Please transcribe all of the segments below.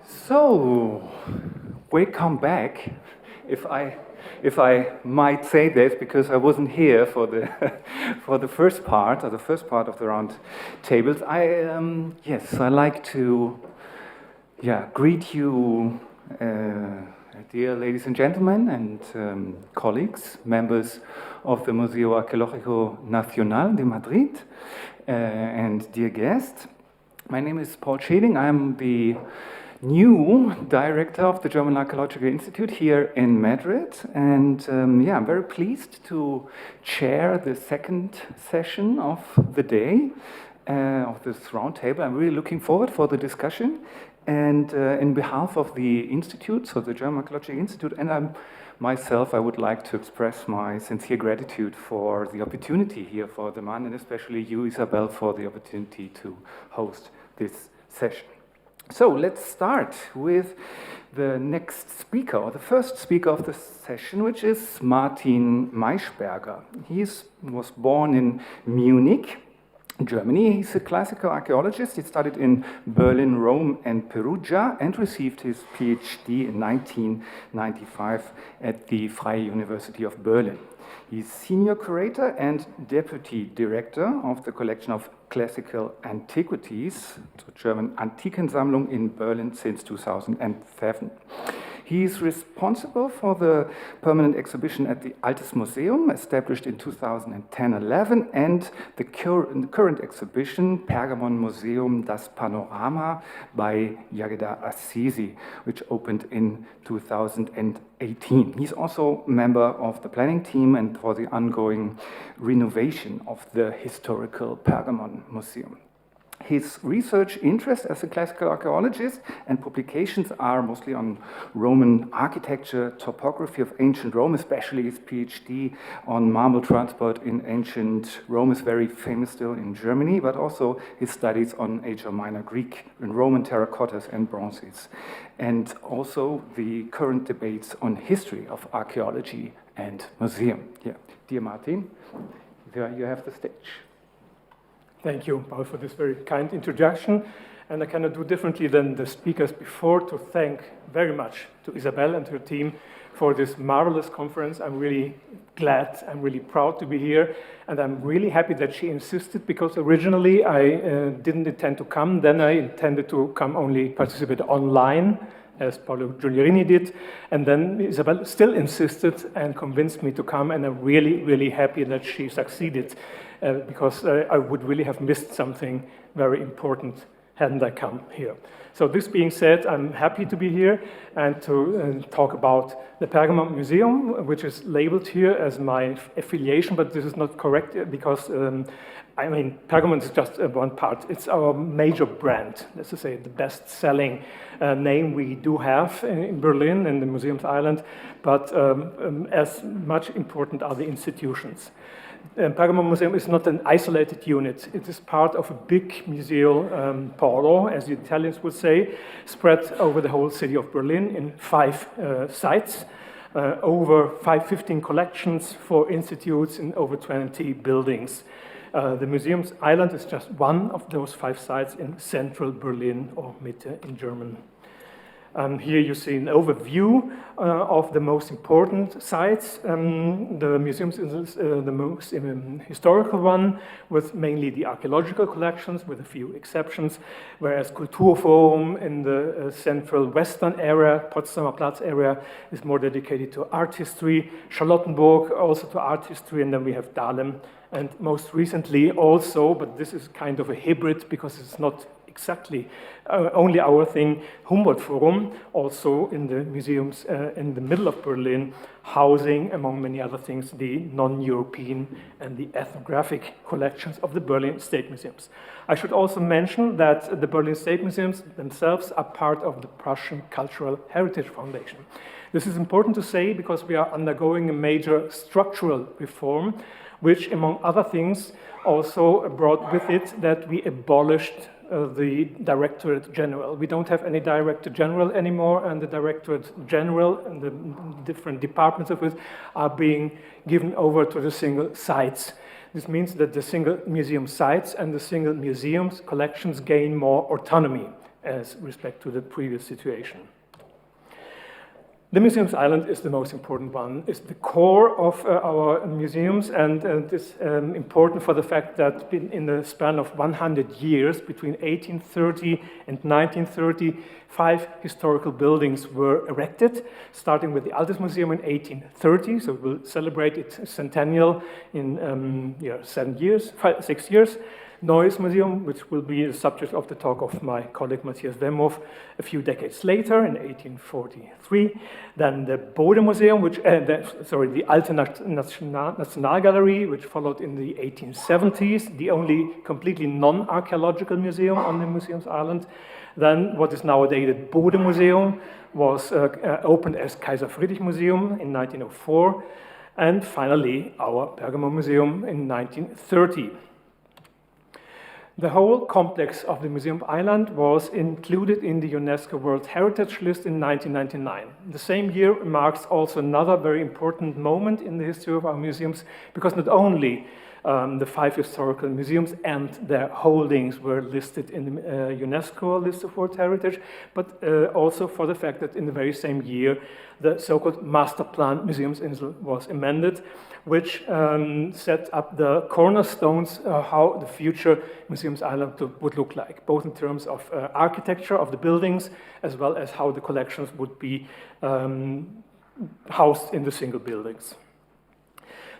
So, welcome back. If I might say this, because I wasn't here for the for the first part of the round tables. I like to greet you, dear ladies and gentlemen and colleagues, members of the Museo Arqueológico Nacional de Madrid, and dear guests. My name is Paul Scheding. I'm the new director of the German Archaeological Institute here in Madrid, and I'm very pleased to chair the second session of the day of this roundtable. I'm really looking forward for the discussion, and in behalf of the Institute, so the German Archaeological Institute, and I would like to express my sincere gratitude for the opportunity here for the MAN, and especially you, Isabel, for the opportunity to host this session. So let's start with the next speaker, or the first speaker of the session, which is Martin Maischberger. He was born in Munich, Germany. He's a classical archaeologist. He studied in Berlin, Rome, and Perugia, and received his PhD in 1995 at the Freie University of Berlin. He's senior curator and deputy director of the collection of classical antiquities, so German Antikensammlung, in Berlin since 2007. He's responsible for the permanent exhibition at the Altes Museum, established in 2010-11, and the current exhibition, Pergamonmuseum, Das Panorama, by Yageda Assisi, which opened in 2018. He's also a member of the planning team and for the ongoing renovation of the historical Pergamon Museum. His research interests as a classical archaeologist and publications are mostly on Roman architecture, topography of ancient Rome, especially his PhD on marble transport in ancient Rome is very famous still in Germany, but also his studies on Asia Minor Greek and Roman terracottas and bronzes, and also the current debates on history of archaeology and museum. Yeah. Dear Martin, there you have the stage. Thank you, Paul, for this very kind introduction. And I cannot do differently than the speakers before to thank very much to Isabel and her team for this marvelous conference. I'm really glad, I'm really proud to be here, and I'm really happy that she insisted, because originally I didn't intend to come. Then I intended to come only participate online, as Paolo Giulierini did, and then Isabel still insisted and convinced me to come, and I'm really, really happy that she succeeded, because I would really have missed something very important hadn't I come here. So this being said, I'm happy to be here and to talk about the Pergamonmuseum, which is labeled here as my affiliation, but this is not correct, because Pergamon is just one part. It's our major brand, let's say the best-selling name we do have in Berlin and the Museums Island, but as much important are the institutions. Pergamonmuseum is not an isolated unit. It is part of a big museal polo, as the Italians would say, spread over the whole city of Berlin in 5 sites, over 15 collections, 4 institutes, and over 20 buildings. The Museums Island is just one of those 5 sites in central Berlin, or Mitte in German. Here you see an overview of the most important sites. The museums is the most historical one, with mainly the archaeological collections, with a few exceptions, whereas Kulturforum in the central western area, Potsdamer Platz area, is more dedicated to art history, Charlottenburg also to art history, and then we have Dahlem, and most recently also, but this is kind of a hybrid because it's not exactly only our thing, Humboldt Forum, also in the museums in the middle of Berlin, housing, among many other things, the non-European and the ethnographic collections of the Berlin State Museums. I should also mention that the Berlin State Museums themselves are part of the Prussian Cultural Heritage Foundation. This is important to say because we are undergoing a major structural reform, which, among other things, also brought with it that we abolished the Directorate General. We don't have any Director General anymore, and the Directorate General and the different departments of it are being given over to the single sites. This means that the single museum sites and the single museums collections gain more autonomy. as respect to the previous situation. The Museums Island is the most important one. It's the core of our museums, and it is important for the fact that in the span of 100 years, between 1830 and 1930, 5 historical buildings were erected, starting with the Altes Museum in 1830, so it will celebrate its centennial in 6 years. Neues Museum, which will be the subject of the talk of my colleague Matthias Wemhoff a few decades later, in 1843. Then the Bode Museum, the Alte Nationalgalerie, which followed in the 1870s, the only completely non-archaeological museum on the Museums Island. Then what is nowadays the Bode Museum was opened as Kaiser Friedrich Museum in 1904. And finally, our Pergamonmuseum in 1930. The whole complex of the Museum Island was included in the UNESCO World Heritage List in 1999. The same year marks also another very important moment in the history of our museums, because not only the 5 historical museums and their holdings were listed in the UNESCO List of World Heritage, but also for the fact that in the very same year, the so-called Master Plan Museumsinsel was amended, which set up the cornerstones how the future Museums Island would look like, both in terms of architecture of the buildings, as well as how the collections would be housed in the single buildings.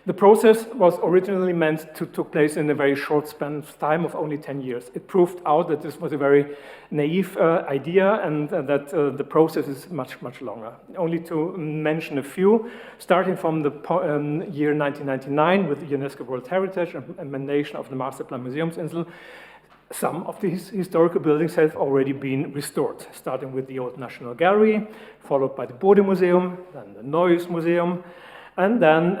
The process was originally meant to take place in a very short span of time of only 10 years. It proved out that this was a very naive idea, and that the process is much, much longer. Only to mention a few, starting from the year 1999 with the UNESCO World Heritage and amendation of the Master Plan Museumsinsel, some of these historical buildings have already been restored, starting with the Old National Gallery, followed by the Bode Museum, then the Neues Museum, and then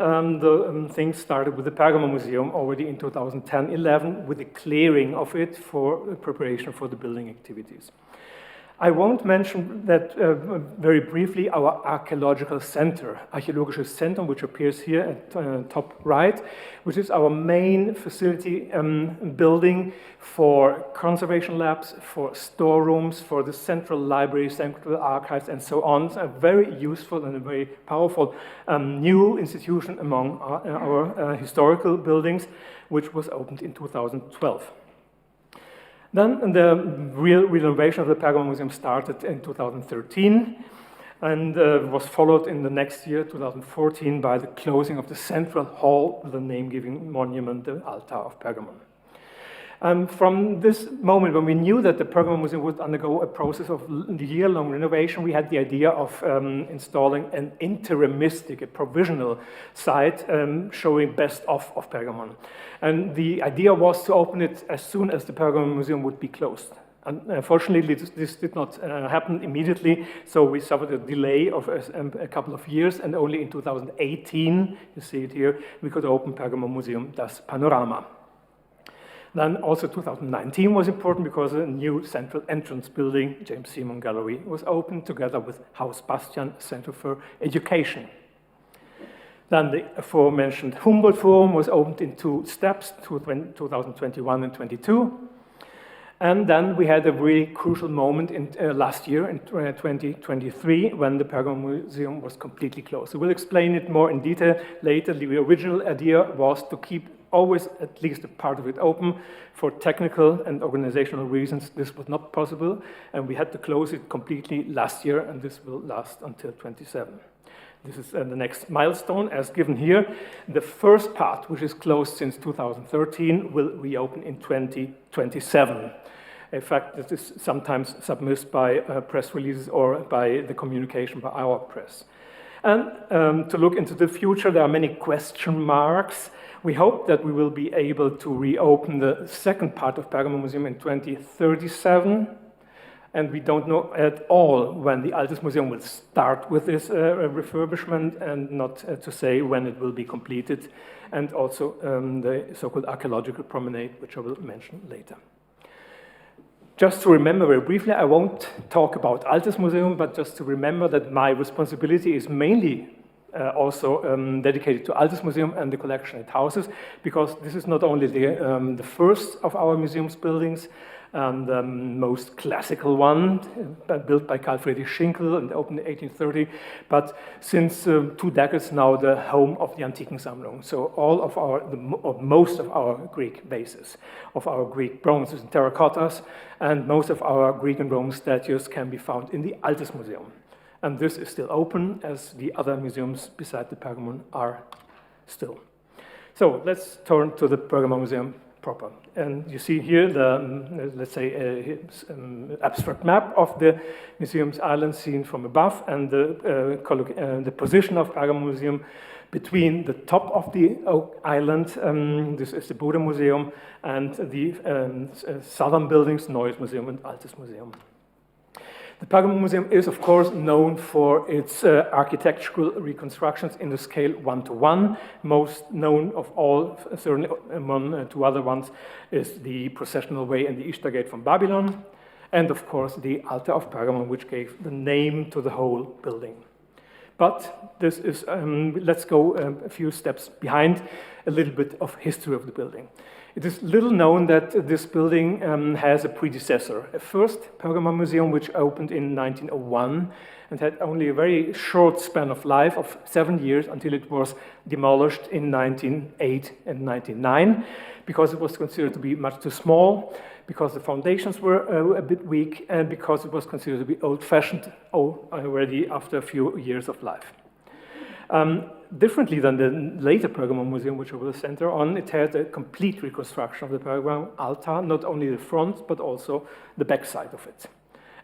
things started with the Pergamonmuseum already in 2010-11 with the clearing of it for preparation for the building activities. I won't mention that very briefly our archaeological center, Archäologisches Zentrum, which appears here at top right, which is our main facility building for conservation labs, for storerooms, for the central library, central archives, and so on. It's a very useful and a very powerful new institution among our historical buildings, which was opened in 2012. Then the real renovation of the Pergamonmuseum started in 2013 and was followed in the next year, 2014, by the closing of the central hall, the name-giving monument, the Altar of Pergamon. From this moment, when we knew that the Pergamonmuseum would undergo a process of year-long renovation, we had the idea of installing an interimistic, a provisional site showing best of Pergamon. And the idea was to open it as soon as the Pergamonmuseum would be closed. Unfortunately, this did not happen immediately, so we suffered a delay of a couple of years, and only in 2018, you see it here, we could open Pergamonmuseum das Panorama. Then also 2019 was important because a new central entrance building, James Simon Gallery, was opened together with Haus Bastian Center for Education. Then the aforementioned Humboldt Forum was opened in 2 steps, 2021 and 22. And then we had a really crucial moment in last year, in 2023, when the Pergamonmuseum was completely closed. So we'll explain it more in detail later. The original idea was to keep always at least a part of it open. For technical and organizational reasons, this was not possible, and we had to close it completely last year, and this will last until 27. This is the next milestone, as given here. The first part, which is closed since 2013, will reopen in 2027. In fact, this is sometimes submitted by press releases or by the communication by our press. And to look into the future, there are many question marks. We hope that we will be able to reopen the second part of Pergamonmuseum in 2037. And we don't know at all when the Altes Museum will start with this refurbishment, and not to say when it will be completed. And also the so-called archaeological promenade, which I will mention later. Just to remember very briefly, I won't talk about Altes Museum, but just to remember that my responsibility is mainly also dedicated to Altes Museum and the collection it houses, because this is not only the first of our museum's buildings. And the most classical one, built by Carl Friedrich Schinkel and opened in 1830, but since 2 decades now, the home of the Antikensammlung. So all of most of our Greek vases, of our Greek bronzes and terracottas, and most of our Greek and Roman statues can be found in the Altes Museum. And this is still open, as the other museums beside the Pergamon are still. So let's turn to the Pergamonmuseum proper. And you see here the, let's say, abstract map of the museum's island seen from above, and the position of Pergamonmuseum between the top of the island, this is the Buddha Museum, and the southern buildings, Neues Museum and Altes Museum. The Pergamonmuseum is, of course, known for its architectural reconstructions in the scale 1:1. Most known of all, certainly among 2 other ones, is the processional way and the Ishtar Gate from Babylon, and of course the altar of Pergamon, which gave the name to the whole building. But this is, let's go a few steps behind, a little bit of history of the building. It is little known that this building has a predecessor, a first Pergamonmuseum which opened in 1901 and had only a very short span of life of 7 years until it was demolished in 1908 and 1909 because it was considered to be much too small, because the foundations were a bit weak, and because it was considered to be old-fashioned already after a few years of life. Differently than the later Pergamonmuseum, which I will center on, it had a complete reconstruction of the Pergamon altar, not only the front, but also the back side of it.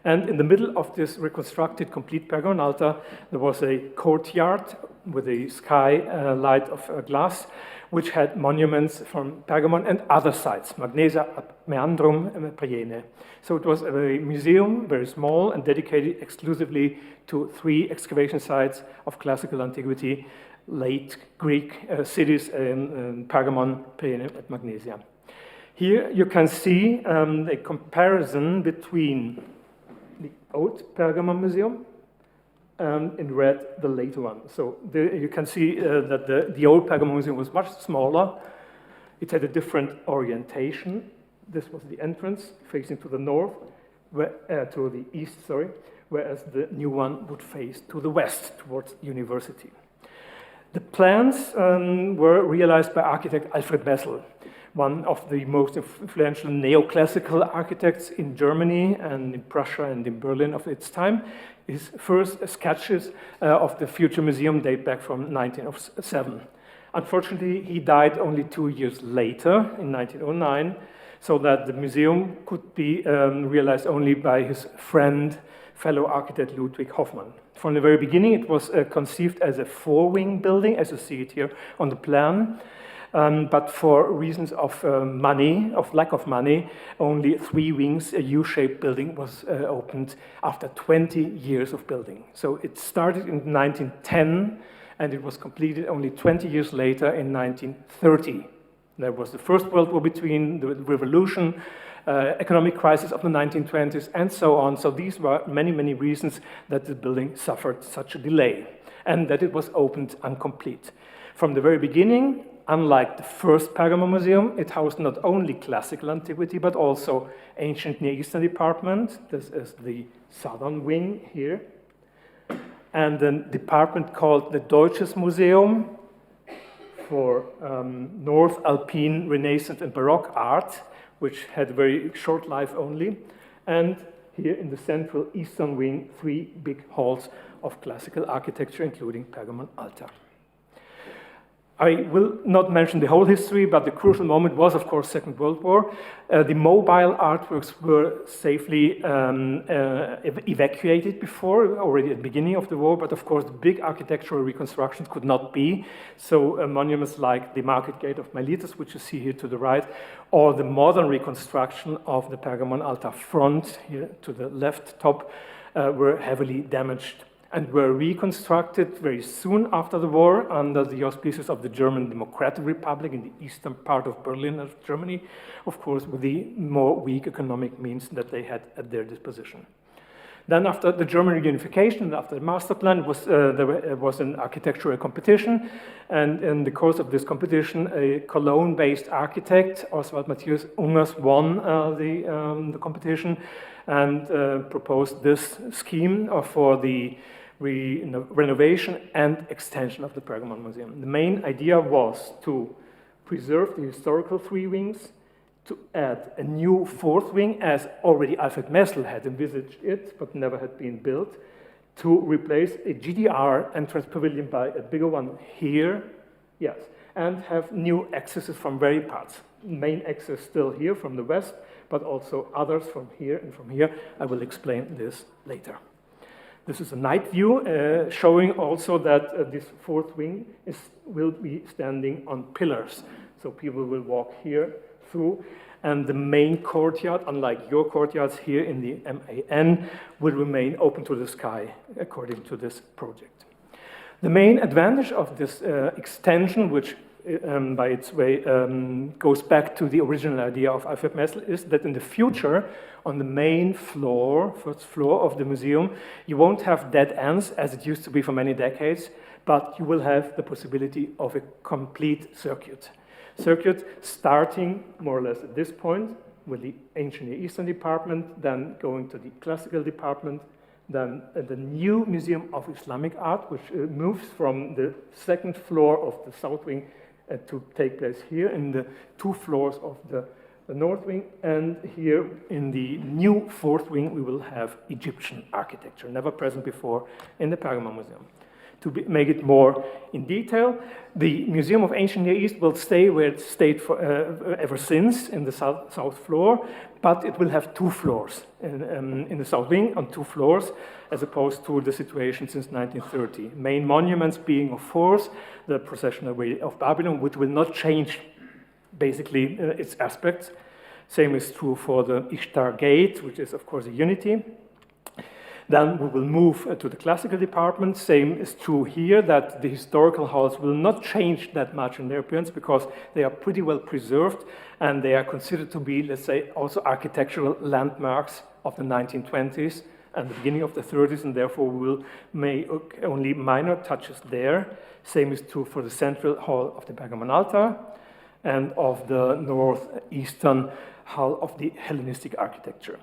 And in the middle of this reconstructed complete Pergamon altar, there was a courtyard with a sky light of glass, which had monuments from Pergamon and other sites, Magnesia, Meandrum, and Priene. So it was a museum, very small, and dedicated exclusively to 3 excavation sites of classical antiquity, late Greek cities in Pergamon, Priene, and Magnesia. Here you can see a comparison between the old Pergamonmuseum and in red the later one. So you can see that the old Pergamonmuseum was much smaller. It had a different orientation. This was the entrance facing to the north, to the east, sorry, whereas the new one would face to the west towards university. The plans were realized by architect Alfred Wessel, one of the most influential neoclassical architects in Germany and in Prussia and in Berlin of its time. His first sketches of the future museum date back from 1907. Unfortunately, he died only 2 years later, in 1909, so that the museum could be realized only by his friend, fellow architect Ludwig Hoffmann. From the very beginning, it was conceived as a 4-wing building, as you see it here on the plan. But for reasons of money, of lack of money, only 3 wings, a U-shaped building was opened after 20 years of building. So it started in 1910, and it was completed only 20 years later in 1930. There was the First World War between, the Revolution, economic crisis of the 1920s, and so on. So these were many, many reasons that the building suffered such a delay, and that it was opened incomplete. From the very beginning, unlike the first Pergamonmuseum, it housed not only classical antiquity, but also ancient Near Eastern department. This is the southern wing here. And a department called the Deutsches Museum for North Alpine Renaissance and Baroque art, which had a very short life only. And here in the central eastern wing, 3 big halls of classical architecture, including Pergamon altar. I will not mention the whole history, but the crucial moment was, of course, Second World War. The mobile artworks were safely evacuated before, already at the beginning of the war, but of course the big architectural reconstructions could not be. So monuments like the Market Gate of Miletus, which you see here to the right, or the modern reconstruction of the Pergamon altar front, here to the left top, were heavily damaged, and were reconstructed very soon after the war under the auspices of the German Democratic Republic in the eastern part of Berlin of Germany, of course, with the more weak economic means that they had at their disposition. Then after the German reunification, after the master plan, there was an architectural competition. And in the course of this competition, a Cologne-based architect, Oswald Matthias Ungers, won the competition and proposed this scheme for the renovation and extension of the Pergamonmuseum. The main idea was to preserve the historical three wings, to add a new fourth wing, as already Alfred Messel had envisaged it, but never had been built, to replace a GDR entrance pavilion by a bigger one here, yes, and have new accesses from various parts. Main access still here from the west, but also others from here and from here. I will explain this later. This is a night view showing also that this fourth wing will be standing on pillars. So people will walk here through, and the main courtyard, unlike your courtyards here in the MAN, will remain open to the sky according to this project. The main advantage of this extension, which by its way goes back to the original idea of Alfred Messel, is that in the future, on the main floor, first floor of the museum, you won't have dead ends as it used to be for many decades, but you will have the possibility of a complete circuit. Circuit starting more or less at this point with the Ancient Near Eastern department, then going to the Classical department, then the new Museum of Islamic Art, which moves from the second floor of the south wing to take place here in the two floors of the north wing, and here in the new fourth wing we will have Egyptian architecture, never present before in the Pergamonmuseum. To make it more in detail, the Museum of Ancient Near East will stay where it stayed ever since, in the south floor, but it will have two floors in the south wing, on two floors, as opposed to the situation since 1930. Main monuments being, of course, the Processional Way of Babylon, which will not change basically its aspects. Same is true for the Ishtar Gate, which is, of course, a unity. Then we will move to the Classical department. Same is true here, that the historical halls will not change that much in their appearance because they are pretty well preserved and they are considered to be, let's say, also architectural landmarks of the 1920s and the beginning of the 30s, and therefore we will make only minor touches there. Same is true for the central hall of the Pergamon altar and of the northeastern hall of the Hellenistic architecture.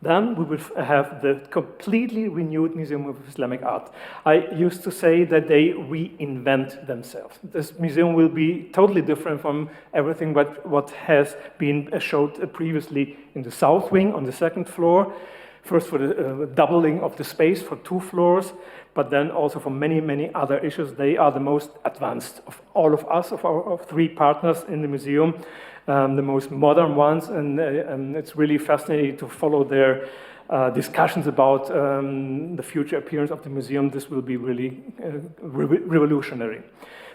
Then we will have the completely renewed Museum of Islamic Art. I used to say that they reinvent themselves. This museum will be totally different from everything what has been showed previously in the south wing on the second floor. First for the doubling of the space for two floors, but then also for many, many other issues. They are the most advanced of all of us, of our three partners in the museum. The most modern ones, and it's really fascinating to follow their discussions about the future appearance of the museum. This will be really revolutionary.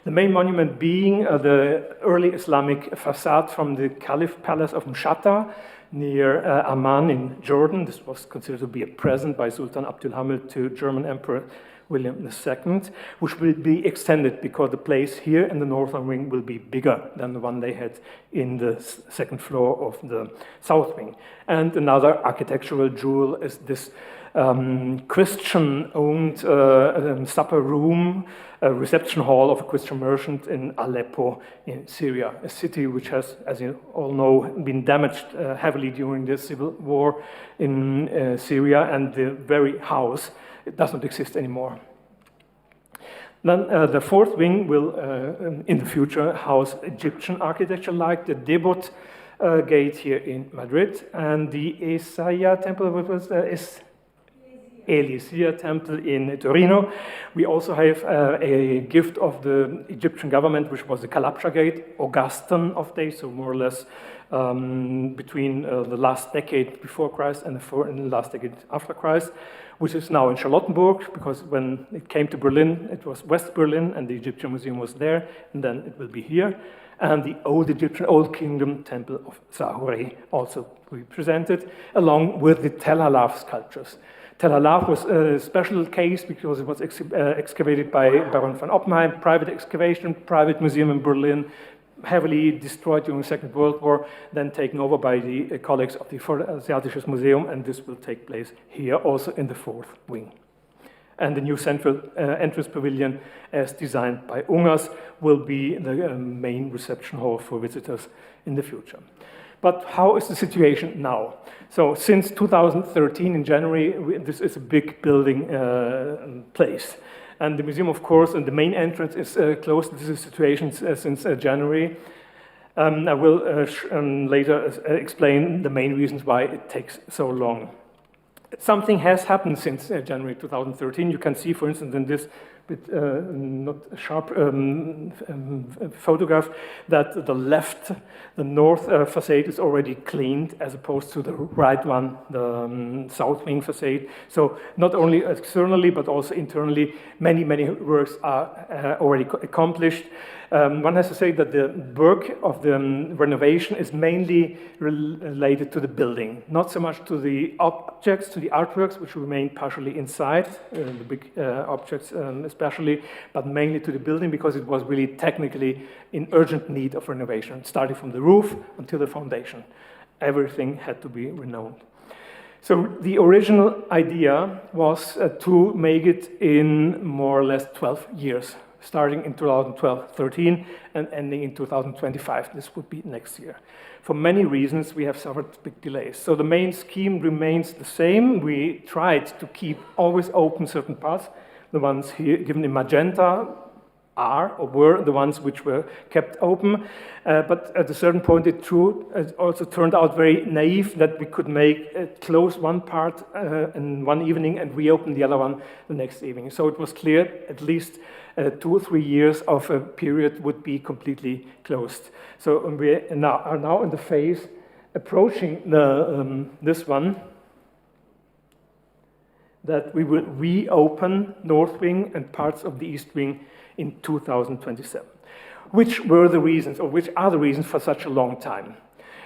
The main monument being the early Islamic facade from the Caliph Palace of Mushatta near Amman in Jordan. This was considered to be a present by Sultan Abdülhamid to German Emperor William II, which will be extended because the place here in the northern wing will be bigger than the one they had in the second floor of the south wing. And another architectural jewel is this Christian-owned supper room, a reception hall of a Christian merchant in Aleppo in Syria, a city which has, as you all know, been damaged heavily during the civil war in Syria, and the very house, it does not exist anymore. Then the fourth wing will, in the future, house Egyptian architecture like the Debot gate here in Madrid and the Esaya temple, what was Elisia temple in Torino. We also have a gift of the Egyptian government, which was the Kalabsha gate, Augustan of days, so more or less between the last decade before Christ and the last decade after Christ, which is now in Charlottenburg, because when it came to Berlin, it was West Berlin, and the Egyptian Museum was there, and then it will be here. And the old Egyptian Old Kingdom temple of Sahure also will be presented, along with the Tel Halaf sculptures. Tel Halaf was a special case because it was excavated by Baron von Oppenheim, private excavation, private museum in Berlin, heavily destroyed during the Second World War, then taken over by the colleagues of the Vorasiatisches Museum, and this will take place here also in the fourth wing. And the new central entrance pavilion, as designed by Ungers, will be the main reception hall for visitors in the future. But how is the situation now? So since 2013, in January, this is a big building place. And the museum, of course, and the main entrance is closed. This is the situation since January. I will later explain the main reasons why it takes so long. Something has happened since January 2013. You can see, for instance, in this bit not sharp photograph, that the north facade is already cleaned, as opposed to the right one, the south wing facade. So not only externally, but also internally, many works are already accomplished. One has to say that the work of the renovation is mainly related to the building, not so much to the objects, to the artworks, which remain partially inside, the big objects especially, but mainly to the building, because it was really technically in urgent need of renovation, starting from the roof until the foundation. Everything had to be renewed. So the original idea was to make it in more or less 12 years. Starting in 2012-13 and ending in 2025. This would be next year. For many reasons, we have suffered big delays. So the main scheme remains the same. We tried to keep always open certain parts. The ones here given in magenta are or were the ones which were kept open. But at a certain point, it also turned out very naive that we could close one part in one evening and reopen the other one the next evening. So it was clear at least 2 or 3 years of a period would be completely closed. So we are now in the phase approaching this one, that we will reopen North Wing and parts of the East Wing in 2027. Which were the reasons, or which are the reasons for such a long time?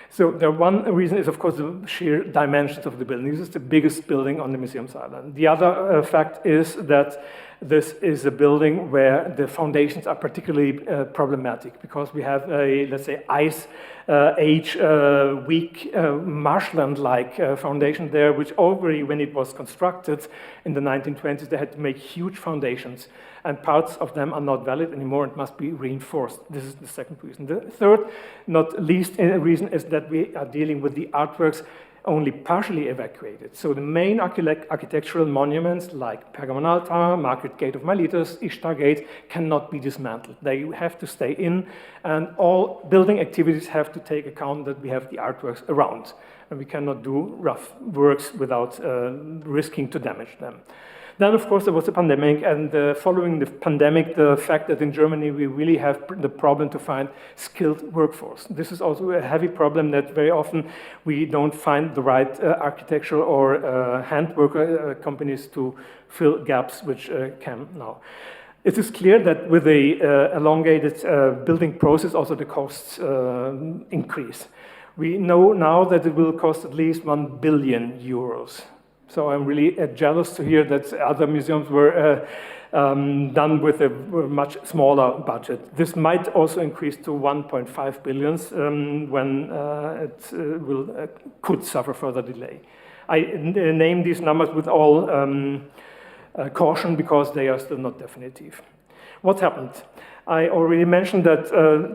So the one reason is, of course, the sheer dimensions of the building. This is the biggest building on the museum's island. The other fact is that this is a building where the foundations are particularly problematic, because we have a, let's say, ice age, weak, marshland-like foundation there, which already, when it was constructed in the 1920s, they had to make huge foundations, and parts of them are not valid anymore and must be reinforced. This is the second reason. The third, not least reason, is that we are dealing with the artworks only partially evacuated. So the main architectural monuments like Pergamon Altar, Market Gate of Miletus, Ishtar Gate cannot be dismantled. They have to stay in, and all building activities have to take account that we have the artworks around. And we cannot do rough works without risking to damage them. Then, of course, there was the pandemic, and following the pandemic, the fact that in Germany we really have the problem to find skilled workforce. This is also a heavy problem, that very often we don't find the right architectural or handworker companies to fill gaps which can now. It is clear that with the elongated building process, also the costs increase. We know now that it will cost at least 1 billion euros. So I'm really jealous to hear that other museums were done with a much smaller budget. This might also increase to 1.5 billion when it could suffer further delay. I name these numbers with all caution, because they are still not definitive. What happened? I already mentioned that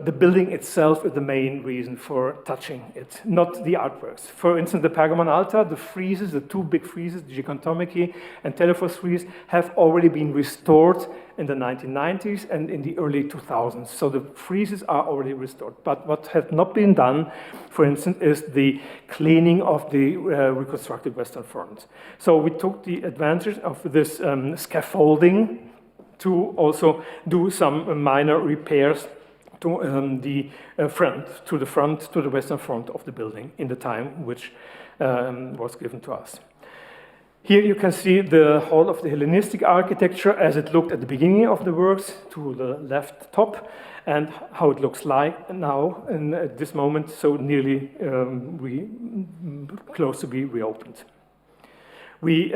the building itself is the main reason for touching it, not the artworks. For instance, the Pergamon Altar, the friezes, the 2 big friezes, the Gigantomachy and Telephos frieze, have already been restored in the 1990s and in the early 2000s. So the friezes are already restored. But what has not been done, for instance, is the cleaning of the reconstructed Western Front. So we took the advantage of this scaffolding to also do some minor repairs to the Western front of the building in the time which was given to us. Here you can see the hall of the Hellenistic architecture as it looked at the beginning of the works, to the left top, and how it looks like now and at this moment, so nearly close to be reopened. We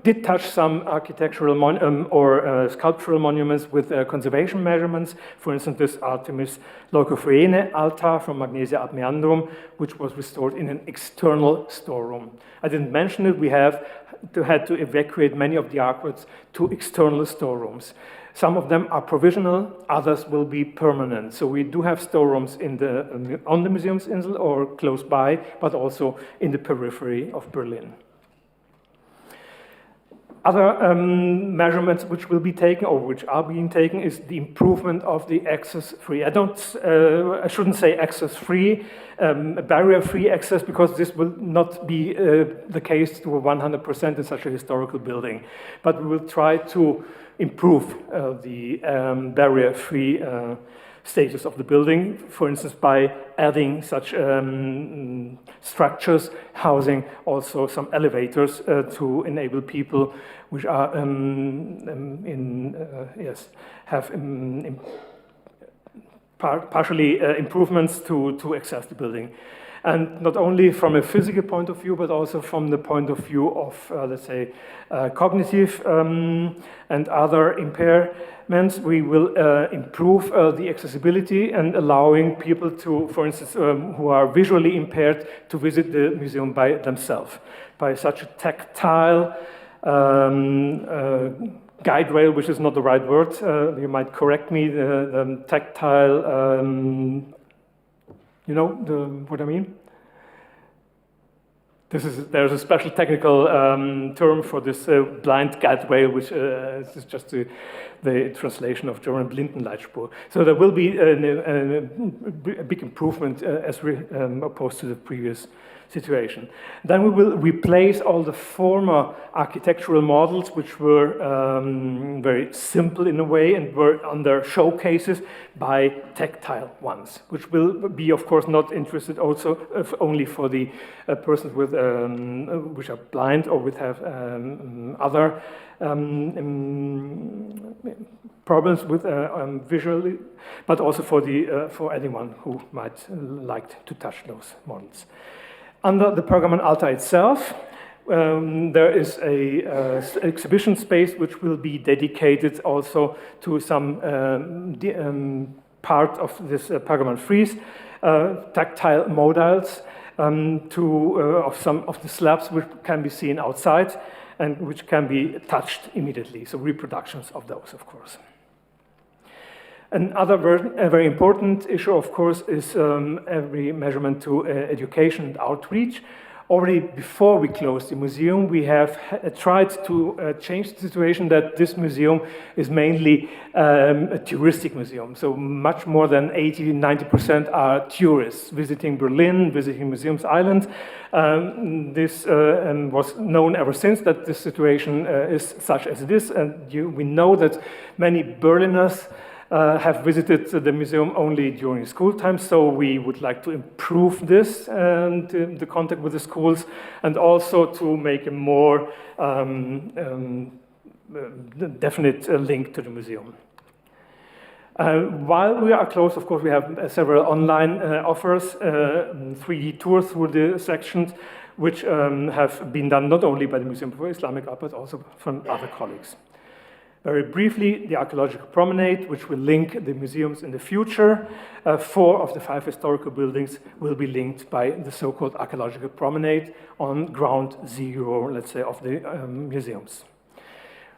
did touch some architectural or sculptural monuments with conservation measurements. For instance, this Artemis Leucophorene altar from Magnesia ad Meandrum, which was restored in an external storeroom. I didn't mention it. We had to evacuate many of the artworks to external storerooms. Some of them are provisional, others will be permanent. So we do have storerooms on the Museumsinsel or close by, but also in the periphery of Berlin. Other measurements which will be taken, or which are being taken, is the improvement of the access-free. I shouldn't say access-free, barrier-free access, because this will not be the case to 100% in such a historical building. But we will try to improve the barrier-free status of the building, for instance, by adding such structures, housing also some elevators to enable people which are partially improvements to access the building. And not only from a physical point of view, but also from the point of view of, let's say, cognitive and other impairments, we will improve the accessibility and allowing people to, for instance, who are visually impaired, to visit the museum by themselves, by such a tactile guide rail, which is not the right word. You might correct me. The tactile. You know what I mean? There's a special technical term for this blind guide rail, which is just the translation of German Blindenleitspur. So there will be a big improvement as opposed to the previous situation. Then we will replace all the former architectural models, which were very simple in a way and were under showcases, by tactile ones, which will be, of course, not interested also only for the persons with which are blind or which have other problems with visually, but also for anyone who might like to touch those models. Under the Pergamon altar itself, there is a exhibition space which will be dedicated also to some part of this Pergamon frieze, tactile modals of some of the slabs which can be seen outside and which can be touched immediately. So reproductions of those, of course. Another very important issue, of course, is every measurement to education and outreach. Already before we closed the museum, we have tried to change the situation that this museum is mainly a touristic museum. So much more than 80–90% are tourists visiting Berlin, visiting Museums Island. This was known ever since that this situation is such as it is. And we know that many Berliners have visited the museum only during school time, so we would like to improve this and the contact with the schools, and also to make a more definite link to the museum. While we are closed, of course, we have several online offers, 3D tours through the sections, which have been done not only by the Museum for Islamic Art, but also from other colleagues. Very briefly, the archaeological promenade, which will link the museums in the future. 4 of the 5 historical buildings will be linked by the so-called archaeological promenade on ground zero, let's say, of the museums.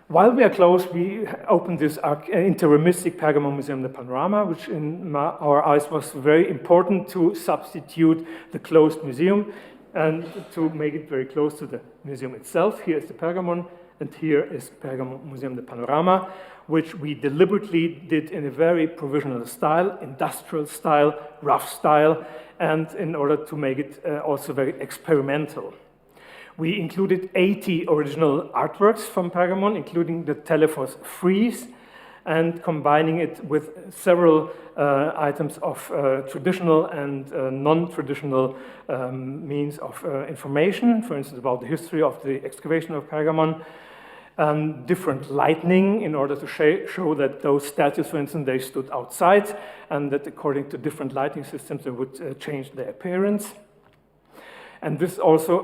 While we are closed, we opened this interimistic Pergamonmuseum, the Panorama, which in our eyes was very important to substitute the closed museum and to make it very close to the museum itself. Here is the Pergamon, and here is Pergamonmuseum, the Panorama, which we deliberately did in a very provisional style, industrial style, rough style, and in order to make it also very experimental. We included 80 original artworks from Pergamon, including the Telephos frieze, and combining it with several items of traditional and non-traditional means of information, for instance, about the history of the excavation of Pergamon, different lighting in order to show that those statues, for instance, they stood outside, and that according to different lighting systems, they would change their appearance. And this also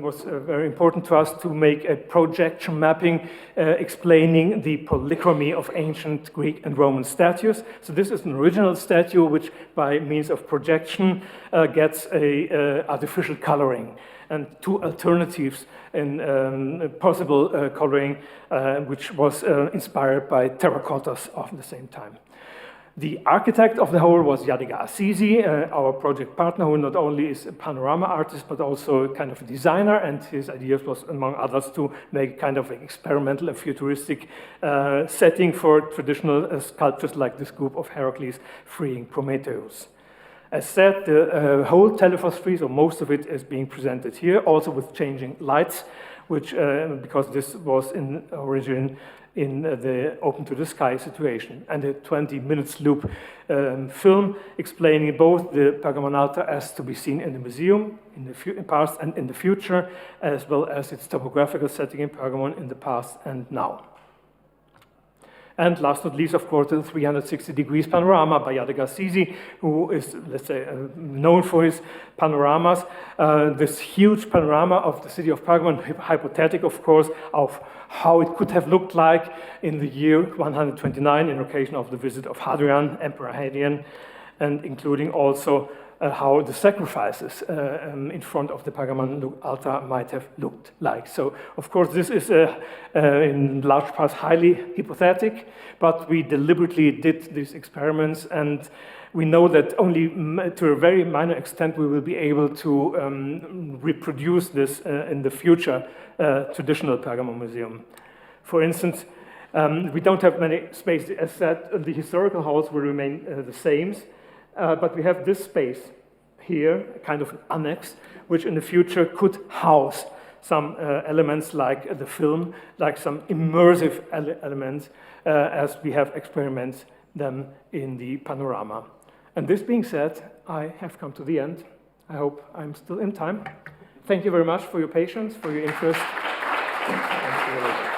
was very important to us to make a projection mapping explaining the polychromy of ancient Greek and Roman statues. So this is an original statue which by means of projection gets a artificial coloring. And two alternatives in possible coloring, which was inspired by terracottas of the same time. The architect of the whole was Yadiga Assisi, our project partner, who not only is a panorama artist, but also kind of a designer, and his ideas was, among others, to make kind of an experimental and futuristic setting for traditional sculptures like this group of Heracles freeing Prometheus. As said, the whole telephos frieze, or most of it, is being presented here, also with changing lights, which, because this was in origin in the open to the sky situation, and a 20 minutes loop film explaining both the Pergamon Altar as to be seen in the museum in the past and in the future, as well as its topographical setting in Pergamon in the past and now. And last but not least, of course, the 360 degrees panorama by Yadiga Assisi, who is, let's say, known for his panoramas. This huge panorama of the city of Pergamon, hypothetic, of course, of how it could have looked like in the year 129 in occasion of the visit of Hadrian, Emperor Hadrian, and including also how the sacrifices in front of the Pergamon altar might have looked like. So, of course, this is in large parts highly hypothetic, but we deliberately did these experiments, and we know that only to a very minor extent we will be able to reproduce this in the future traditional Pergamon museum. For instance, we don't have many spaces. As said, the historical halls will remain the same. But we have this space here, kind of an annex, which in the future could house some elements like the film, like some immersive elements, as we have experiments them in the panorama. And this being said, I have come to the end. I hope I'm still in time. Thank you very much for your patience, for your interest. Thank you.